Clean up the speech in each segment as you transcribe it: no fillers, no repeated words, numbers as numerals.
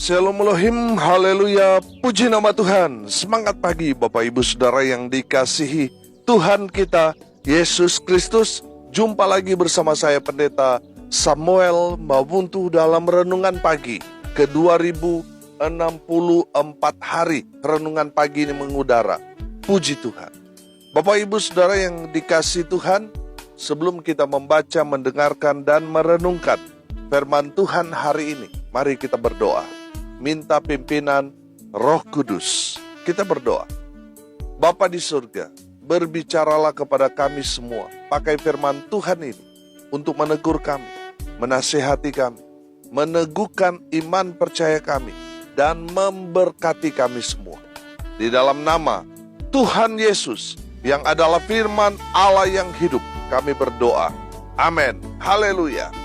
Shalom Elohim, haleluya, puji nama Tuhan. Semangat pagi Bapak Ibu Saudara yang dikasihi Tuhan kita Yesus Kristus. Jumpa lagi bersama saya Pendeta Samuel Mabuntu dalam Renungan Pagi ke 2064 hari Renungan Pagi ini mengudara. Puji Tuhan. Bapak Ibu Saudara yang dikasihi Tuhan, sebelum kita membaca, mendengarkan, dan merenungkan firman Tuhan hari ini, mari kita berdoa. Minta pimpinan Roh Kudus. Kita berdoa. Bapa di surga, berbicaralah kepada kami semua. Pakai firman Tuhan ini untuk menegur kami, menasihati kami, meneguhkan iman percaya kami, dan memberkati kami semua. Di dalam nama Tuhan Yesus yang adalah firman Allah yang hidup, kami berdoa. Amin. Haleluya.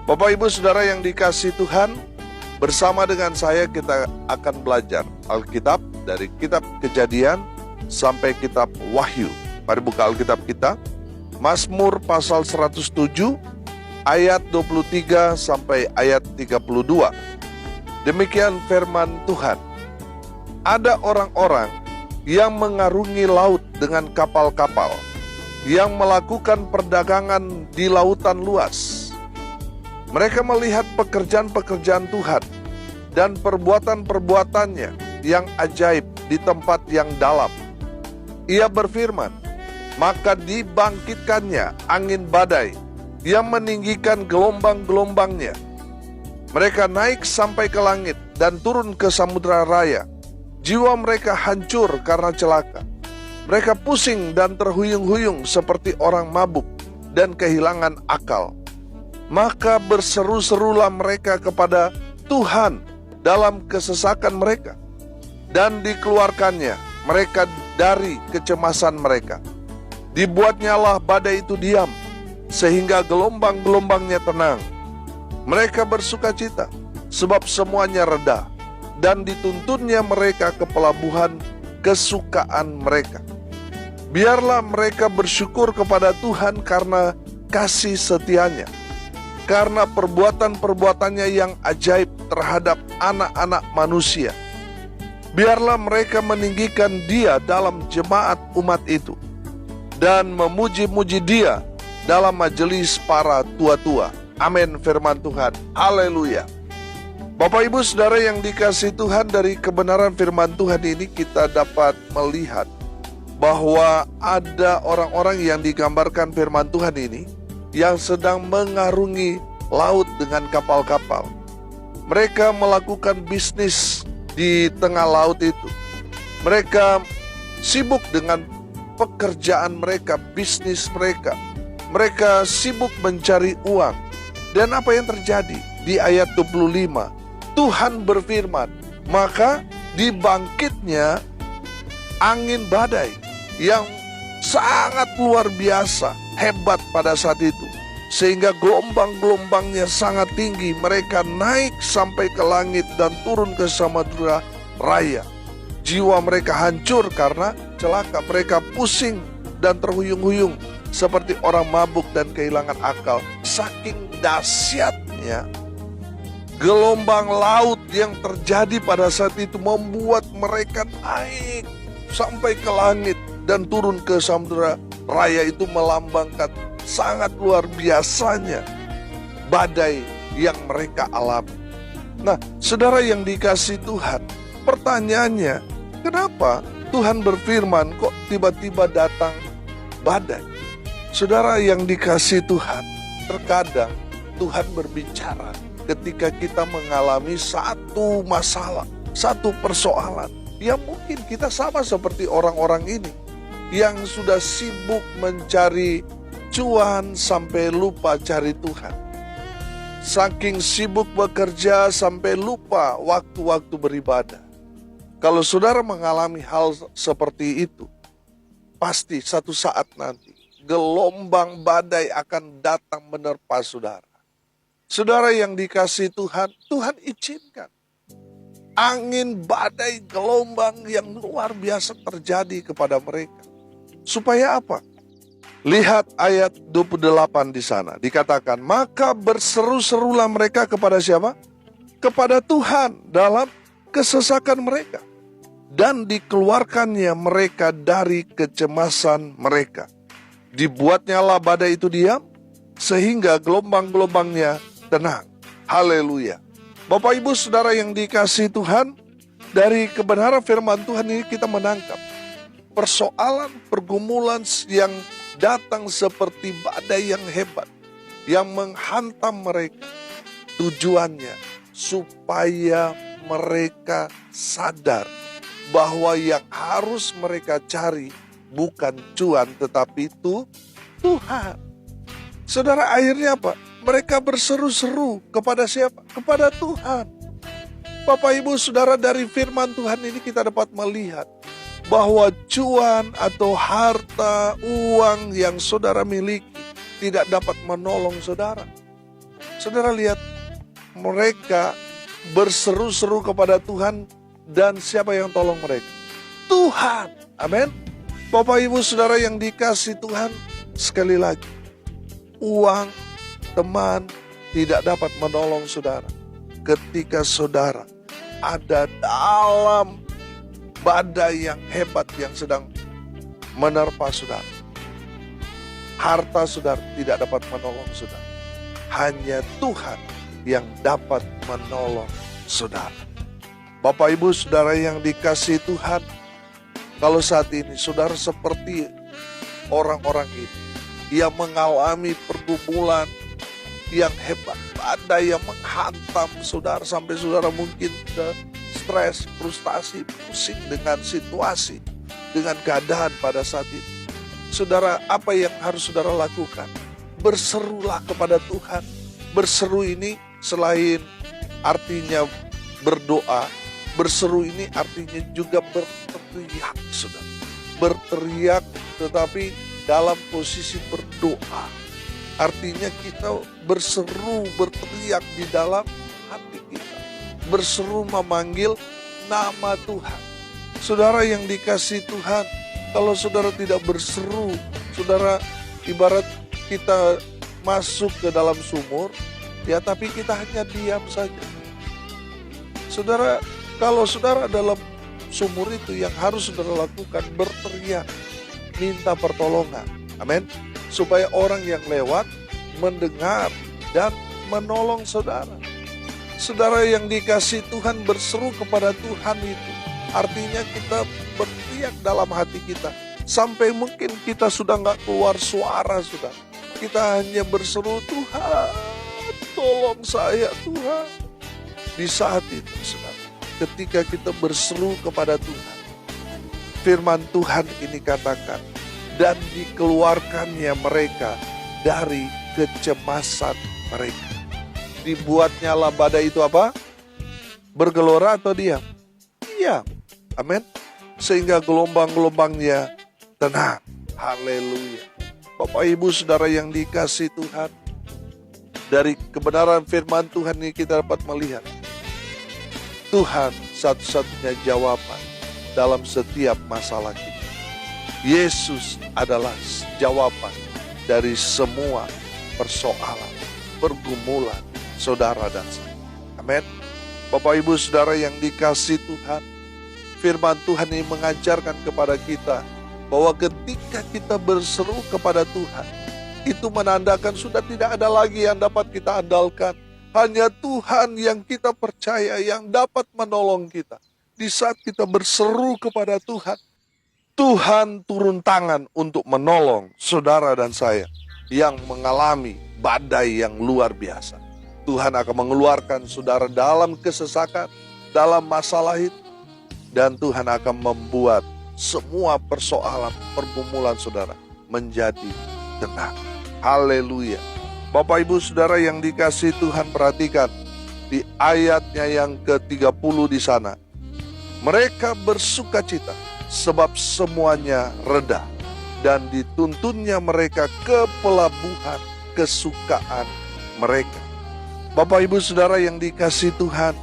Bapak Ibu Saudara yang dikasihi Tuhan, bersama dengan saya kita akan belajar Alkitab dari kitab Kejadian sampai kitab Wahyu. Mari buka Alkitab kita. Mazmur pasal 107 ayat 23 sampai ayat 32. Demikian firman Tuhan. Ada orang-orang yang mengarungi laut dengan kapal-kapal, yang melakukan perdagangan di lautan luas. Mereka melihat pekerjaan-pekerjaan Tuhan dan perbuatan-perbuatannya yang ajaib di tempat yang dalam. Ia berfirman, maka dibangkitkannya angin badai yang meninggikan gelombang-gelombangnya. Mereka naik sampai ke langit dan turun ke samudera raya. Jiwa mereka hancur karena celaka. Mereka pusing dan terhuyung-huyung seperti orang mabuk dan kehilangan akal. Maka berseru-serulah mereka kepada Tuhan dalam kesesakan mereka, dan dikeluarkannya mereka dari kecemasan mereka. Dibuatnyalah badai itu diam, sehingga gelombang-gelombangnya tenang. Mereka bersukacita, sebab semuanya reda, dan dituntunnya mereka ke pelabuhan kesukaan mereka. Biarlah mereka bersyukur kepada Tuhan karena kasih setianya, karena perbuatan-perbuatannya yang ajaib terhadap anak-anak manusia. Biarlah mereka meninggikan Dia dalam jemaat umat itu, dan memuji-muji Dia dalam majelis para tua-tua. Amin firman Tuhan. Haleluya. Bapak Ibu Saudara yang dikasihi Tuhan, dari kebenaran firman Tuhan ini kita dapat melihat bahwa ada orang-orang yang digambarkan firman Tuhan ini yang sedang mengarungi laut dengan kapal-kapal. Mereka melakukan bisnis di tengah laut itu. Mereka sibuk dengan pekerjaan mereka, bisnis mereka. Mereka sibuk mencari uang. Dan apa yang terjadi? Di ayat 25, Tuhan berfirman, maka dibangkitnya angin badai yang sangat luar biasa, hebat pada saat itu, sehingga gelombang-gelombangnya sangat tinggi. Mereka naik sampai ke langit dan turun ke samudera raya. Jiwa mereka hancur karena celaka. Mereka pusing dan terhuyung-huyung seperti orang mabuk dan kehilangan akal. Saking dahsyatnya gelombang laut yang terjadi pada saat itu membuat mereka naik sampai ke langit dan turun ke samudera raya. Itu melambangkan sangat luar biasanya badai yang mereka alami. Nah, saudara yang dikasihi Tuhan, pertanyaannya, kenapa Tuhan berfirman kok tiba-tiba datang badai? Saudara yang dikasihi Tuhan, terkadang Tuhan berbicara ketika kita mengalami satu masalah, satu persoalan yang mungkin kita sama seperti orang-orang ini yang sudah sibuk mencari cuan sampai lupa cari Tuhan. Saking sibuk bekerja sampai lupa waktu-waktu beribadah. Kalau saudara mengalami hal seperti itu, pasti satu saat nanti gelombang badai akan datang menerpa saudara. Saudara yang dikasihi Tuhan, Tuhan izinkan angin badai, gelombang yang luar biasa terjadi kepada mereka. Supaya apa? Lihat ayat 28 di sana. Dikatakan, maka berseru-serulah mereka kepada siapa? kepada Tuhan dalam kesesakan mereka, dan dikeluarkannya mereka dari kecemasan mereka. Dibuatnyalah badai itu diam, sehingga gelombang-gelombangnya tenang. Haleluya. Bapak Ibu Saudara yang dikasihi Tuhan, dari kebenaran firman Tuhan ini kita menangkap persoalan pergumulan yang datang seperti badai yang hebat, yang menghantam mereka. Tujuannya supaya mereka sadar bahwa yang harus mereka cari bukan cuan, tetapi itu Tuhan. Saudara, akhirnya apa? Mereka berseru-seru kepada siapa? Kepada Tuhan. Bapak Ibu Saudara, dari firman Tuhan ini kita dapat melihat bahwa cuan atau harta, uang yang saudara miliki tidak dapat menolong saudara. Saudara lihat, mereka berseru-seru kepada Tuhan, dan siapa yang tolong mereka? Tuhan. Amin. Bapak Ibu Saudara yang dikasihi Tuhan, sekali lagi, uang, teman tidak dapat menolong saudara ketika saudara ada dalam badai yang hebat yang sedang menerpa saudara. Harta saudara tidak dapat menolong saudara. Hanya Tuhan yang dapat menolong saudara. Bapak Ibu Saudara yang dikasihi Tuhan, kalau saat ini saudara seperti orang-orang ini yang mengalami pergumulan yang hebat, badai yang menghantam saudara sampai saudara mungkin stres, frustasi, pusing dengan situasi, dengan keadaan pada saat itu. Saudara, apa yang harus saudara lakukan? Berserulah kepada Tuhan. Berseru ini selain artinya berdoa, berseru ini artinya juga berteriak, saudara. Berteriak tetapi dalam posisi berdoa. Artinya kita berseru, berteriak di dalam hati kita. Berseru memanggil nama Tuhan. Saudara yang dikasihi Tuhan, kalau saudara tidak berseru, saudara ibarat kita masuk ke dalam sumur, ya tapi kita hanya diam saja. Saudara, kalau saudara dalam sumur itu yang harus saudara lakukan berteriak, minta pertolongan. Amin. Supaya orang yang lewat mendengar dan menolong saudara. Saudara yang dikasihi Tuhan, berseru kepada Tuhan itu artinya kita berteriak dalam hati kita. Sampai mungkin kita sudah gak keluar suara, saudara. Kita hanya berseru, Tuhan, tolong saya, Tuhan. Di saat itu, saudara, ketika kita berseru kepada Tuhan, firman Tuhan ini katakan, dan dikeluarkannya mereka dari kecemasan mereka. Dibuatnyalah badai itu apa? Bergelora atau diam? Diam. Amin. Sehingga gelombang-gelombangnya tenang. Haleluya. Bapak Ibu Saudara yang dikasihi Tuhan, dari kebenaran firman Tuhan ini kita dapat melihat Tuhan satu-satunya jawaban dalam setiap masalah kita. Yesus adalah jawaban dari semua persoalan, pergumulan saudara dan saya. Amin. Bapak Ibu Saudara yang dikasihi Tuhan, firman Tuhan ini mengajarkan kepada kita bahwa ketika kita berseru kepada Tuhan, itu menandakan sudah tidak ada lagi yang dapat kita andalkan. Hanya Tuhan yang kita percaya yang dapat menolong kita. Di saat kita berseru kepada Tuhan, Tuhan turun tangan untuk menolong saudara dan saya yang mengalami badai yang luar biasa. Tuhan akan mengeluarkan saudara dalam kesesakan, dalam masalah itu. Dan Tuhan akan membuat semua persoalan, pergumulan saudara menjadi tenang. Haleluya. Bapak Ibu Saudara yang dikasihi Tuhan, perhatikan di ayatnya yang ke-30 di sana. Mereka bersukacita sebab semuanya reda, dan dituntunnya mereka ke pelabuhan kesukaan mereka. Bapak Ibu Saudara yang dikasihi Tuhan,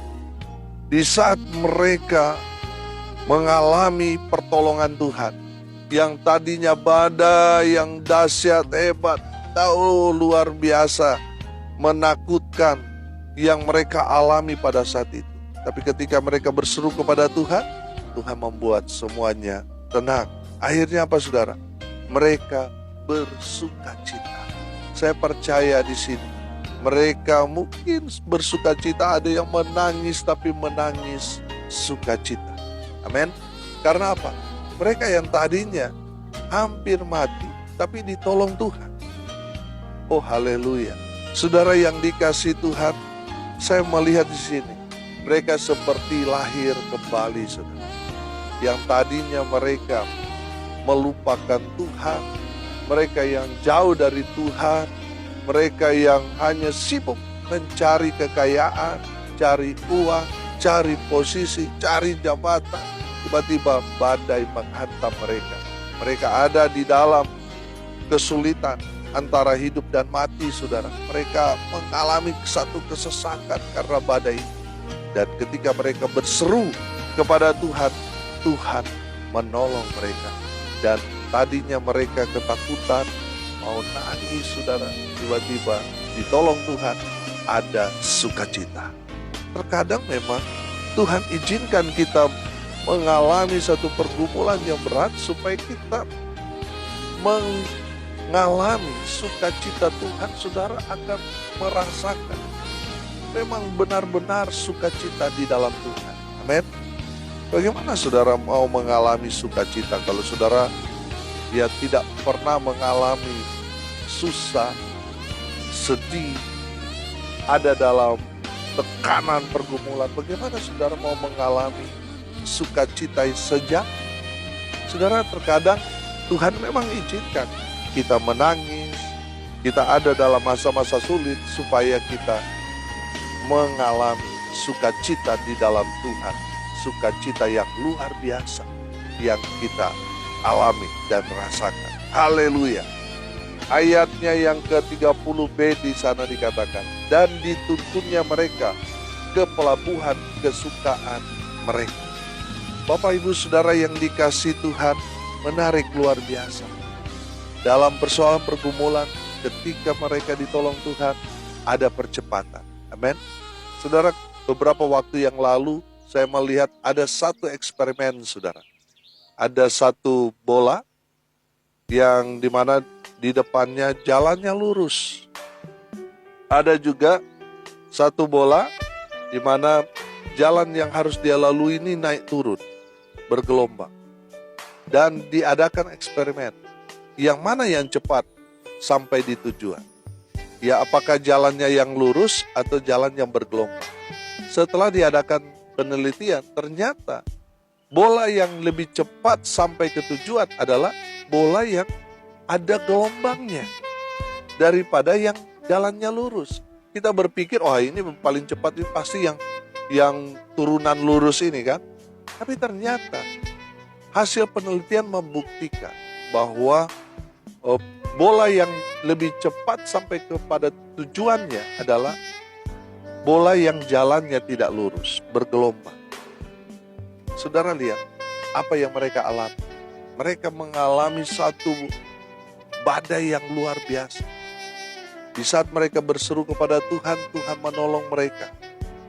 di saat mereka mengalami pertolongan Tuhan, yang tadinya badai yang dahsyat hebat, luar biasa, menakutkan, yang mereka alami pada saat itu. Tapi ketika mereka berseru kepada Tuhan, Tuhan membuat semuanya tenang. Akhirnya apa saudara? Mereka bersuka cita. Saya percaya di sini mereka mungkin bersuka cita, ada yang menangis tapi menangis sukacita. Amin. Karena apa? Mereka yang tadinya hampir mati tapi ditolong Tuhan. Oh haleluya. Saudara yang dikasihi Tuhan, saya melihat di sini mereka seperti lahir kembali, saudara. Yang tadinya mereka melupakan Tuhan, mereka yang jauh dari Tuhan, mereka yang hanya sibuk mencari kekayaan, cari uang, cari posisi, cari jabatan. Tiba-tiba badai menghantam mereka. Mereka ada di dalam kesulitan antara hidup dan mati, saudara. Mereka mengalami satu kesesakan karena badai. Dan ketika mereka berseru kepada Tuhan, Tuhan menolong mereka. Dan tadinya mereka ketakutan, mau nangis, saudara. Tiba-tiba ditolong Tuhan, ada sukacita. Terkadang memang Tuhan izinkan kita mengalami satu pergumulan yang berat supaya kita mengalami sukacita Tuhan. Saudara akan merasakan memang benar-benar sukacita di dalam Tuhan. Amin. Bagaimana saudara mau mengalami sukacita kalau saudara tidak pernah mengalami susah, sedih, ada dalam tekanan pergumulan? Bagaimana saudara mau mengalami sukacita sejak? Saudara, terkadang Tuhan memang izinkan kita menangis, kita ada dalam masa-masa sulit supaya kita mengalami sukacita di dalam Tuhan. Sukacita yang luar biasa yang kita alami dan rasakan. Haleluya. Ayatnya yang ke-30b di sana dikatakan, dan dituntunnya mereka ke pelabuhan kesukaan mereka. Bapak Ibu Saudara yang dikasihi Tuhan, menarik luar biasa. Dalam persoalan pergumulan, ketika mereka ditolong Tuhan, ada percepatan. Amin. Saudara, beberapa waktu yang lalu saya melihat ada satu eksperimen, saudara. Ada satu bola yang dimana di depannya jalannya lurus. Ada juga satu bola di mana jalan yang harus dia lalui ini naik turun, bergelombang. Dan diadakan eksperimen. Yang mana yang cepat sampai di tujuan? Ya, apakah jalannya yang lurus atau jalan yang bergelombang? Setelah diadakan penelitian, ternyata bola yang lebih cepat sampai ke tujuan adalah bola yang ada gelombangnya daripada yang jalannya lurus. Kita berpikir, oh ini paling cepat ini pasti yang turunan lurus ini kan. Tapi ternyata hasil penelitian membuktikan bahwa bola yang lebih cepat sampai kepada tujuannya adalah bola yang jalannya tidak lurus, bergelombang. Saudara lihat apa yang mereka alami. Mereka mengalami satu badai yang luar biasa. Di saat mereka berseru kepada Tuhan, Tuhan menolong mereka.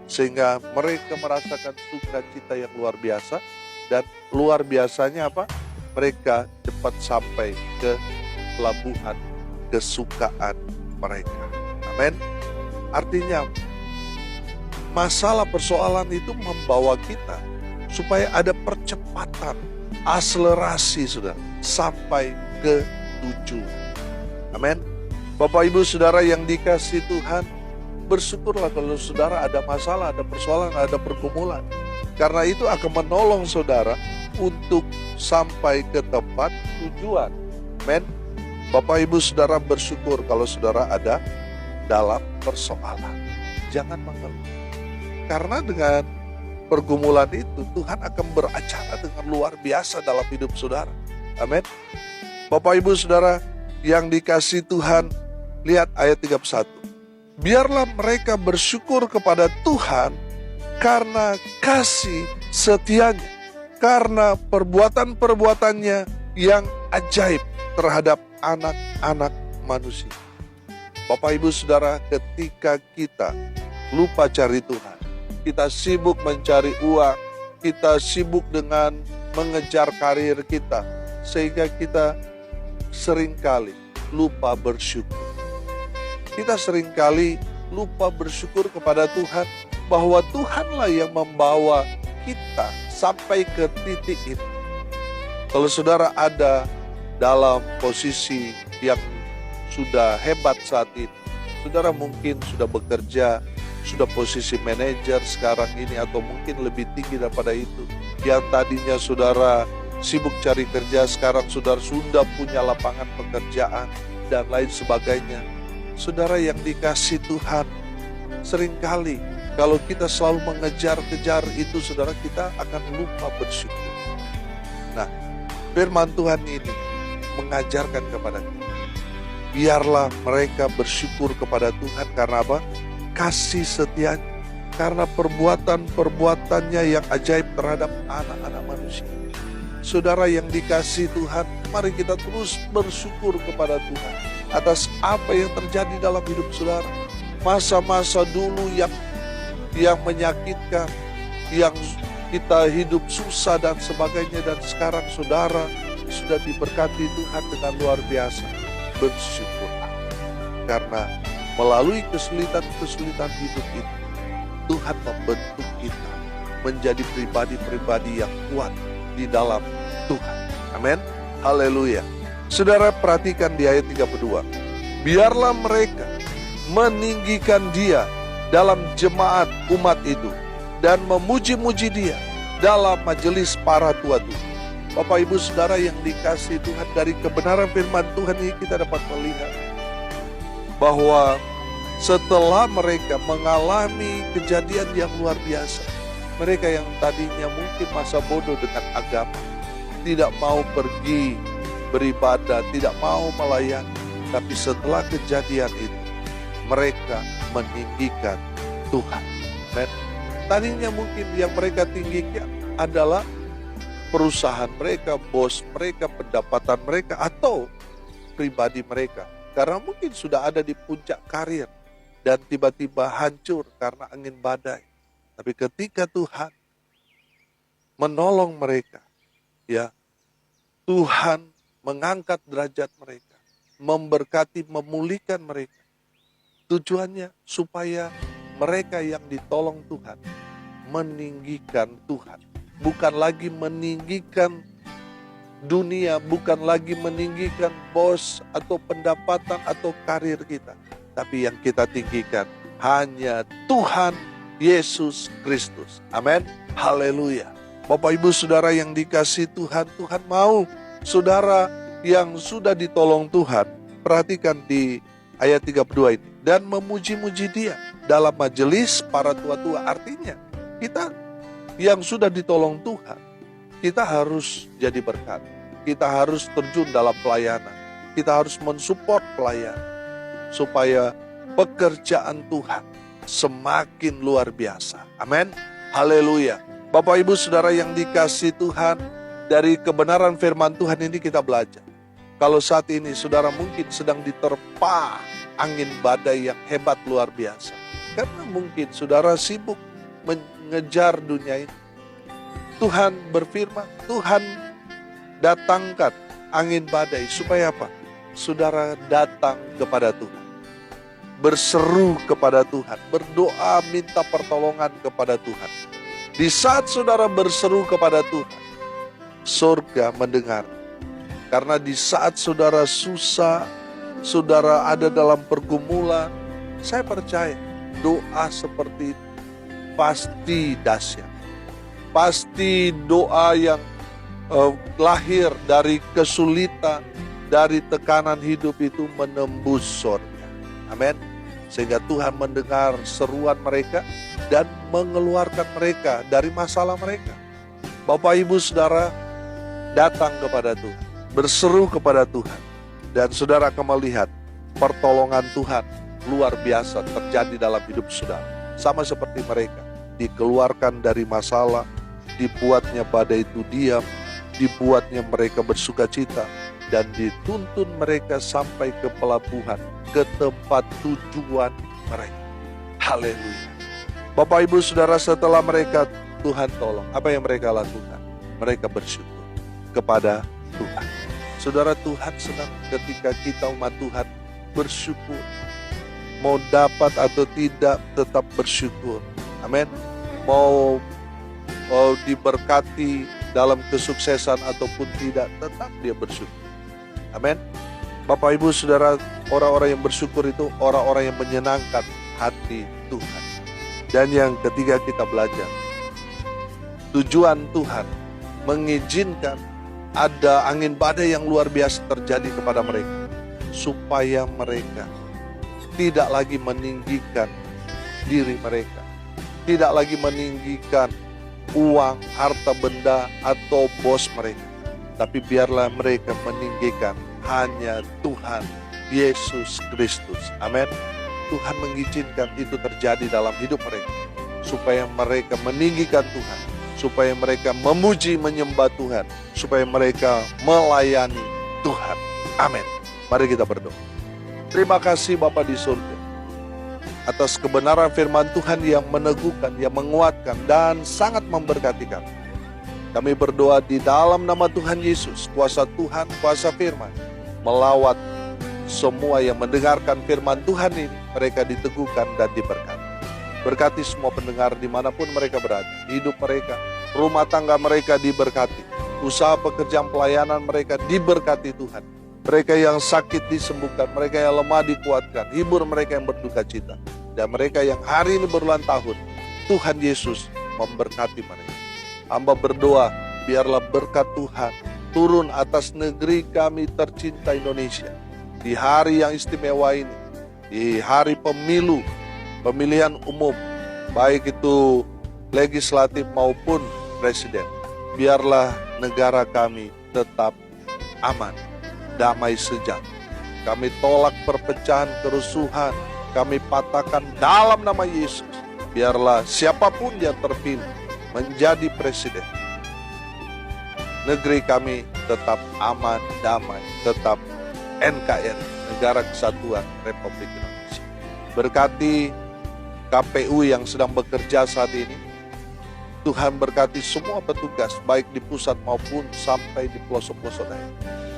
Sehingga mereka merasakan sukacita yang luar biasa. Dan luar biasanya apa? Mereka cepat sampai ke pelabuhan kesukaan mereka. Amin. Artinya masalah persoalan itu membawa kita supaya ada percepatan, akselerasi sudah sampai ke tujuan. Amin. Bapak Ibu Saudara yang dikasihi Tuhan, bersyukurlah kalau saudara ada masalah, ada persoalan, ada pergumulan. Karena itu akan menolong saudara untuk sampai ke tempat tujuan. Amin. Bapak Ibu Saudara bersyukur kalau saudara ada dalam persoalan. Jangan mengeluh. Karena dengan pergumulan itu Tuhan akan beracara dengan luar biasa dalam hidup saudara. Amin. Bapak Ibu Saudara yang dikasihi Tuhan, lihat ayat 31. Biarlah mereka bersyukur kepada Tuhan karena kasih setianya, karena perbuatan-perbuatannya yang ajaib terhadap anak-anak manusia. Bapak Ibu Saudara, ketika kita lupa cari Tuhan. Kita sibuk mencari uang, kita sibuk dengan mengejar karir kita, sehingga kita seringkali lupa bersyukur. Kita seringkali lupa bersyukur kepada Tuhan, bahwa Tuhanlah yang membawa kita sampai ke titik ini. Kalau saudara ada dalam posisi yang sudah hebat saat ini, saudara mungkin sudah bekerja, sudah posisi manajer sekarang ini, atau mungkin lebih tinggi daripada itu. Yang tadinya saudara sibuk cari kerja, sekarang saudara sudah punya lapangan pekerjaan dan lain sebagainya. Saudara yang dikasih Tuhan, seringkali kalau kita selalu mengejar-kejar itu, saudara, kita akan lupa bersyukur. Nah, firman Tuhan ini mengajarkan kepada kita, biarlah mereka bersyukur kepada Tuhan. Karena apa? Kasih setianya, karena perbuatan-perbuatannya yang ajaib terhadap anak-anak manusia. Saudara yang dikasih Tuhan, mari kita terus bersyukur kepada Tuhan atas apa yang terjadi dalam hidup saudara. Masa-masa dulu yang menyakitkan, yang kita hidup susah dan sebagainya, dan sekarang saudara sudah diberkati Tuhan dengan luar biasa. Bersyukurlah, karena melalui kesulitan-kesulitan hidup ini, Tuhan membentuk kita menjadi pribadi-pribadi yang kuat di dalam Tuhan. Amin. Haleluya. Saudara perhatikan di ayat 32. Biarlah mereka meninggikan Dia dalam jemaat umat itu, dan memuji-muji Dia dalam majelis para tua-tua. Bapak Ibu Saudara yang dikasihi Tuhan, dari kebenaran firman Tuhan ini kita dapat melihat bahwa setelah mereka mengalami kejadian yang luar biasa, mereka yang tadinya mungkin masa bodoh dengan agama, tidak mau pergi beribadah, tidak mau melayani, tapi setelah kejadian itu mereka meninggikan Tuhan. Dan tadinya mungkin yang mereka tinggikan adalah perusahaan mereka, bos mereka, pendapatan mereka, atau pribadi mereka. Karena mungkin sudah ada di puncak karir dan tiba-tiba hancur karena angin badai. Tapi ketika Tuhan menolong mereka, ya, Tuhan mengangkat derajat mereka, memberkati, memulihkan mereka. Tujuannya supaya mereka yang ditolong Tuhan meninggikan Tuhan. Bukan lagi meninggikan dunia, bukan lagi meninggikan bos atau pendapatan atau karir kita. Tapi yang kita tinggikan hanya Tuhan Yesus Kristus. Amin. Haleluya. Bapak Ibu Saudara yang dikasihi Tuhan, Tuhan mau saudara yang sudah ditolong Tuhan, perhatikan di ayat 32 ini, dan memuji-muji Dia dalam majelis para tua-tua. Artinya kita yang sudah ditolong Tuhan, kita harus jadi berkat. Kita harus terjun dalam pelayanan. Kita harus mensupport pelayan supaya pekerjaan Tuhan semakin luar biasa. Amin. Haleluya. Bapak Ibu Saudara yang dikasihi Tuhan, dari kebenaran firman Tuhan ini kita belajar. Kalau saat ini saudara mungkin sedang diterpa angin badai yang hebat luar biasa, karena mungkin saudara sibuk mengejar dunia ini. Tuhan berfirman, Tuhan datangkan angin badai supaya apa? Saudara datang kepada Tuhan, berseru kepada Tuhan, berdoa minta pertolongan kepada Tuhan. Di saat saudara berseru kepada Tuhan, surga mendengar. Karena di saat saudara susah, saudara ada dalam pergumulan, saya percaya doa seperti itu pasti dahsyat. Pasti doa yang lahir dari kesulitan, dari tekanan hidup itu menembus surga. Amin. Sehingga Tuhan mendengar seruan mereka dan mengeluarkan mereka dari masalah mereka. Bapak Ibu Saudara datang kepada Tuhan, berseru kepada Tuhan, dan saudara akan melihat pertolongan Tuhan luar biasa terjadi dalam hidup saudara. Sama seperti mereka, dikeluarkan dari masalah, dibuatnya badai itu diam, dibuatnya mereka bersuka cita, dan dituntun mereka sampai ke pelabuhan, ke tempat tujuan mereka. Haleluya. Bapak Ibu Saudara, setelah mereka Tuhan tolong, apa yang mereka lakukan? Mereka bersyukur kepada Tuhan. Saudara, Tuhan senang ketika kita umat Tuhan bersyukur. Mau dapat atau tidak, tetap bersyukur. Amin. Mau diberkati dalam kesuksesan ataupun tidak, tetap dia bersyukur. Amin. Bapak Ibu Saudara, orang-orang yang bersyukur itu orang-orang yang menyenangkan hati Tuhan. Dan yang ketiga kita belajar, tujuan Tuhan mengizinkan ada angin badai yang luar biasa terjadi kepada mereka, supaya mereka tidak lagi meninggikan diri mereka, tidak lagi meninggikan uang, harta benda, atau bos mereka, tapi biarlah mereka meninggikan hanya Tuhan Yesus Kristus. Amin. Tuhan mengizinkan itu terjadi dalam hidup mereka, supaya mereka meninggikan Tuhan, supaya mereka memuji menyembah Tuhan, supaya mereka melayani Tuhan. Amin. Mari kita berdoa. Terima kasih Bapa di surga, atas kebenaran firman Tuhan yang meneguhkan, yang menguatkan, dan sangat memberkati kami. Kami berdoa di dalam nama Tuhan Yesus, kuasa Tuhan, kuasa firman, melawat semua yang mendengarkan firman Tuhan ini, mereka diteguhkan dan diberkati. Berkati semua pendengar dimanapun mereka berada, hidup mereka, rumah tangga mereka diberkati, usaha pekerjaan pelayanan mereka diberkati Tuhan. Mereka yang sakit disembuhkan, mereka yang lemah dikuatkan, hibur mereka yang berduka cita. Dan mereka yang hari ini berulang tahun, Tuhan Yesus memberkati mereka. Hamba berdoa, biarlah berkat Tuhan turun atas negeri kami tercinta Indonesia. Di hari yang istimewa ini, di hari pemilu, pemilihan umum, baik itu legislatif maupun presiden, biarlah negara kami tetap aman, damai sejahtera. Kami tolak perpecahan, kerusuhan, kami patahkan dalam nama Yesus. Biarlah siapapun yang terpilih menjadi presiden, negeri kami tetap aman, damai, tetap NKRI, Negara Kesatuan Republik Indonesia. Berkati KPU yang sedang bekerja saat ini. Tuhan berkati semua petugas, baik di pusat maupun sampai di pelosok-pelosok daerah.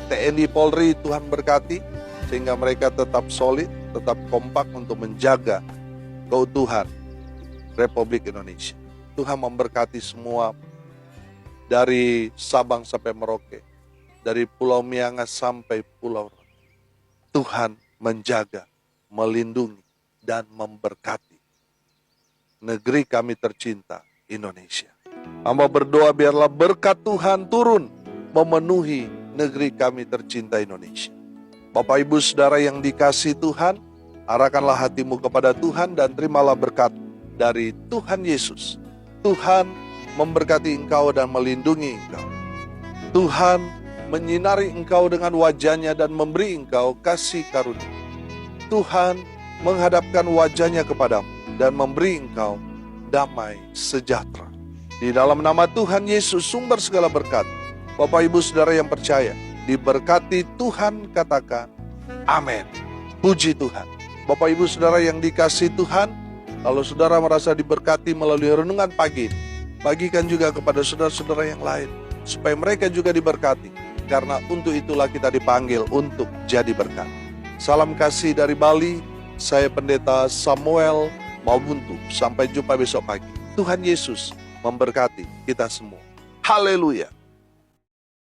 TNI Polri Tuhan berkati, sehingga mereka tetap solid, tetap kompak untuk menjaga keutuhan Republik Indonesia. Tuhan memberkati semua, dari Sabang sampai Merauke, dari Pulau Miangas sampai Pulau Rote. Tuhan menjaga, melindungi, dan memberkati negeri kami tercinta Indonesia. Hamba berdoa biarlah berkat Tuhan turun memenuhi negeri kami tercinta Indonesia. Bapak Ibu Saudara yang dikasihi Tuhan, arahkanlah hatimu kepada Tuhan dan terimalah berkat dari Tuhan Yesus. Tuhan memberkati engkau dan melindungi engkau. Tuhan menyinari engkau dengan wajahnya dan memberi engkau kasih karunia. Tuhan menghadapkan wajahnya kepadamu dan memberi engkau damai sejahtera. Di dalam nama Tuhan Yesus, sumber segala berkat, Bapak Ibu Saudara yang percaya, diberkati Tuhan, katakan amin. Puji Tuhan. Bapak Ibu Saudara yang dikasihi Tuhan, kalau saudara merasa diberkati melalui renungan pagi ini, bagikan juga kepada saudara-saudara yang lain, supaya mereka juga diberkati. Karena untuk itulah kita dipanggil untuk jadi berkat. Salam kasih dari Bali, saya Pendeta Samuel Mabuntu. Sampai jumpa besok pagi. Tuhan Yesus memberkati kita semua. Haleluya.